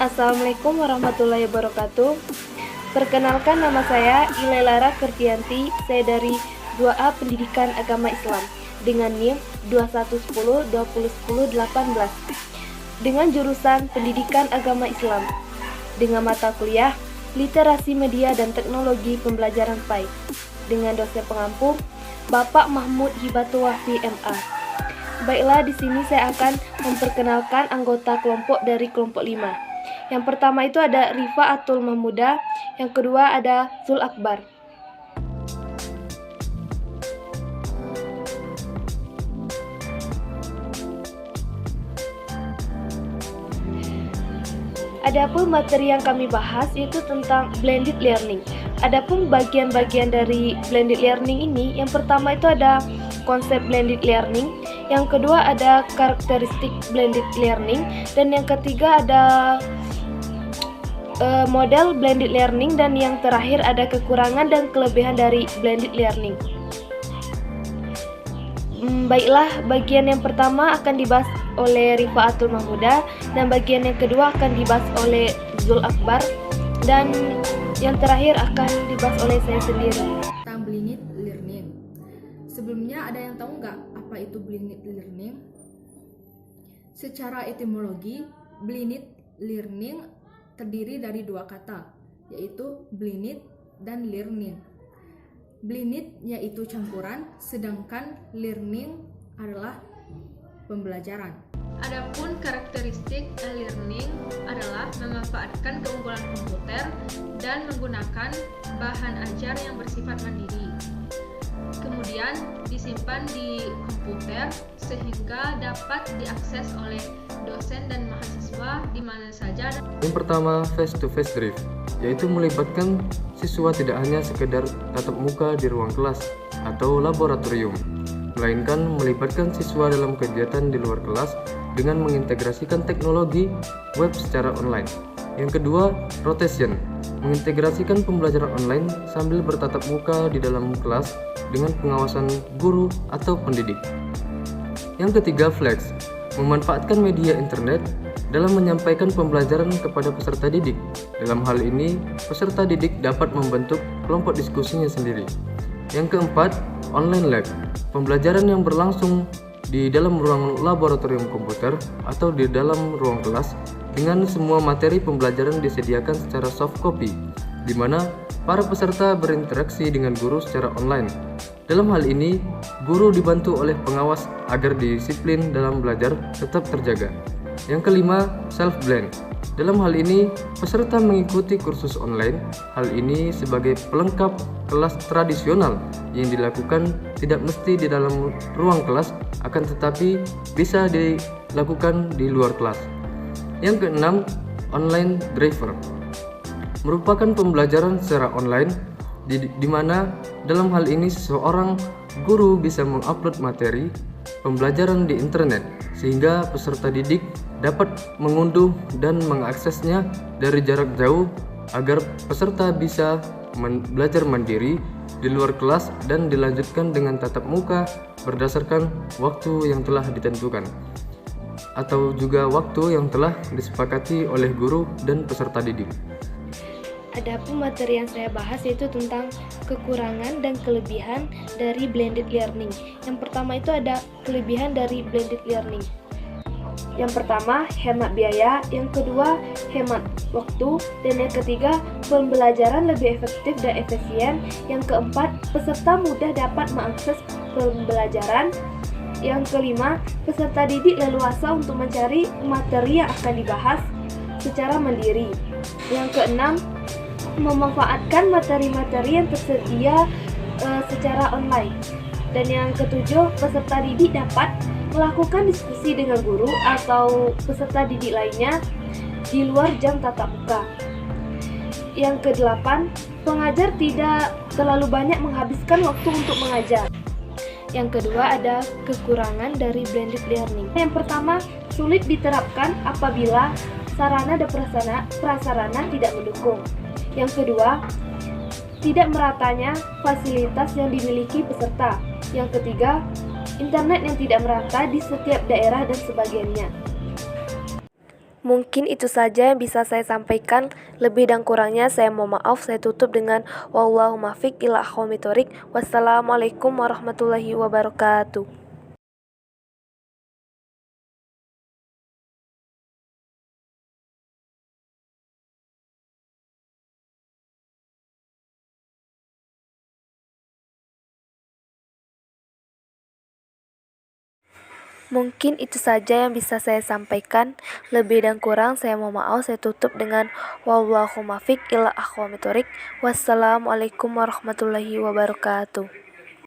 Assalamualaikum warahmatullahi wabarakatuh. Perkenalkan, nama saya Ilailara Kertianti. Saya dari 2A Pendidikan Agama Islam dengan NIM 2110201018 dengan jurusan Pendidikan Agama Islam dengan mata kuliah Literasi Media dan Teknologi Pembelajaran PAI dengan dosen pengampu Bapak Mahmud Hibatul Wahfi MA. Baiklah, di sini saya akan memperkenalkan anggota kelompok dari kelompok 5. Yang pertama itu ada Rifa Atul Mahmuda, yang kedua ada Zul Akbar. Adapun materi yang kami bahas itu tentang blended learning. Adapun bagian-bagian dari blended learning ini, yang pertama itu ada konsep blended learning, yang kedua ada karakteristik blended learning, dan yang ketiga ada model blended learning, dan yang terakhir ada kekurangan dan kelebihan dari blended learning. Baiklah, bagian yang pertama akan dibahas oleh Rifa Atul Mahmuda, dan bagian yang kedua akan dibahas oleh Zul Akbar, dan yang terakhir akan dibahas oleh saya sendiri. Tentang blended learning. Sebelumnya, ada yang tahu nggak apa itu blended learning? Secara etimologi, blended learning terdiri dari dua kata, yaitu blended dan learning. Blended yaitu campuran, sedangkan learning adalah pembelajaran. Adapun karakteristik e-learning adalah memanfaatkan keunggulan komputer dan menggunakan bahan ajar yang bersifat mandiri. Kemudian disimpan di komputer sehingga dapat diakses oleh dosen dan mahasiswa di mana saja. Yang pertama, face-to-face drift, yaitu melibatkan siswa tidak hanya sekedar tatap muka di ruang kelas atau laboratorium, melainkan melibatkan siswa dalam kegiatan di luar kelas dengan mengintegrasikan teknologi web secara online. Yang kedua, rotation, mengintegrasikan pembelajaran online sambil bertatap muka di dalam kelas dengan pengawasan guru atau pendidik. Yang ketiga, flex, memanfaatkan media internet dalam menyampaikan pembelajaran kepada peserta didik. Dalam hal ini, peserta didik dapat membentuk kelompok diskusinya sendiri. Yang keempat, online lab, pembelajaran yang berlangsung di dalam ruang laboratorium komputer atau di dalam ruang kelas dengan semua materi pembelajaran disediakan secara soft copy, di mana para peserta berinteraksi dengan guru secara online. Dalam hal ini, guru dibantu oleh pengawas agar disiplin dalam belajar tetap terjaga. Yang kelima, self-blend. Dalam hal ini, peserta mengikuti kursus online. Hal ini sebagai pelengkap kelas tradisional yang dilakukan tidak mesti di dalam ruang kelas, akan tetapi bisa dilakukan di luar kelas. Yang keenam, online driver, merupakan pembelajaran secara online di mana dalam hal ini seseorang guru bisa mengupload materi pembelajaran di internet sehingga peserta didik dapat mengunduh dan mengaksesnya dari jarak jauh agar peserta bisa belajar mandiri di luar kelas dan dilanjutkan dengan tatap muka berdasarkan waktu yang telah ditentukan atau juga waktu yang telah disepakati oleh guru dan peserta didik. Adapun materi yang saya bahas yaitu tentang kekurangan dan kelebihan dari blended learning. Yang pertama itu ada kelebihan dari blended learning. Yang pertama, hemat biaya, yang kedua, hemat waktu, dan yang ketiga, pembelajaran lebih efektif dan efisien. Yang keempat, peserta mudah dapat mengakses pembelajaran. Yang kelima, peserta didik leluasa untuk mencari materi yang akan dibahas secara mandiri. Yang keenam, memanfaatkan materi-materi yang tersedia secara online. Dan yang ketujuh, peserta didik dapat melakukan diskusi dengan guru atau peserta didik lainnya di luar jam tatap muka. Yang kedelapan, pengajar tidak terlalu banyak menghabiskan waktu untuk mengajar. Yang kedua ada kekurangan dari blended learning. Yang pertama, sulit diterapkan apabila sarana dan prasarana tidak mendukung. Yang kedua, tidak meratanya fasilitas yang dimiliki peserta. Yang ketiga, internet yang tidak merata di setiap daerah dan sebagainya. Mungkin itu saja yang bisa saya sampaikan. Lebih dan kurangnya saya mohon maaf. Saya tutup dengan wallahu muwaffiq ila aqwamit thoriq. Wassalamualaikum warahmatullahi wabarakatuh. Mungkin itu saja yang bisa saya sampaikan. Lebih dan kurang saya mohon maaf. Saya tutup dengan wallahu muwaffiq ila aqwamit thoriq. Wassalamualaikum warahmatullahi wabarakatuh.